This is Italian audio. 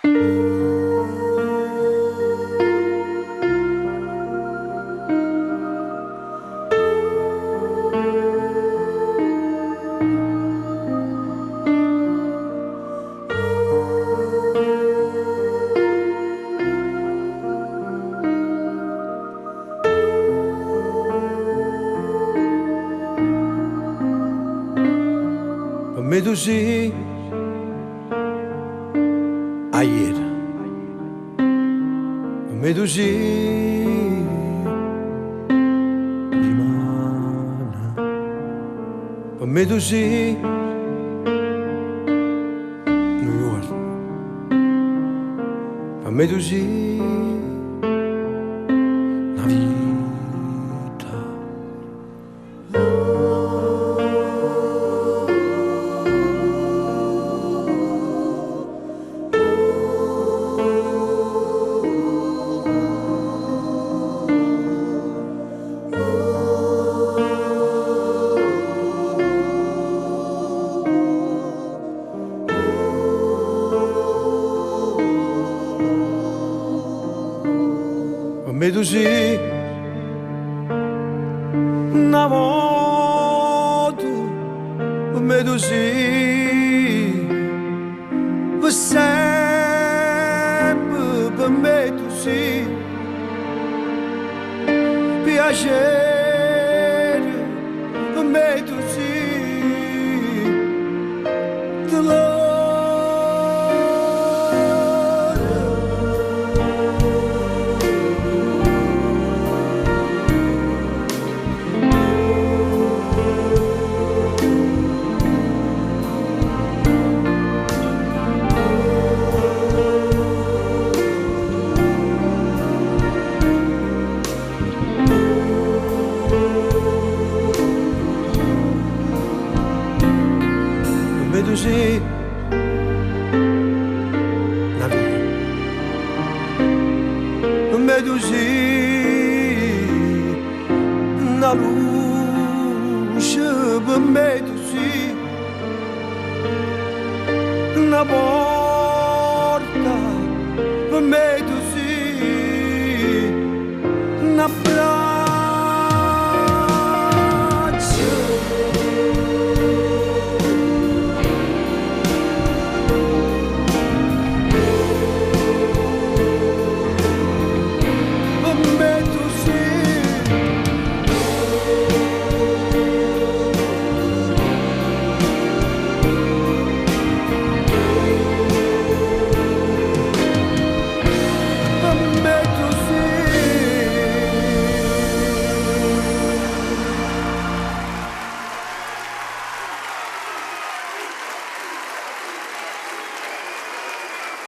Me così ayer me così dimana me così New York me così la vita me così una volta me così per sempre per me così piacere per me così dolore. Così la vita me così una luce per me così una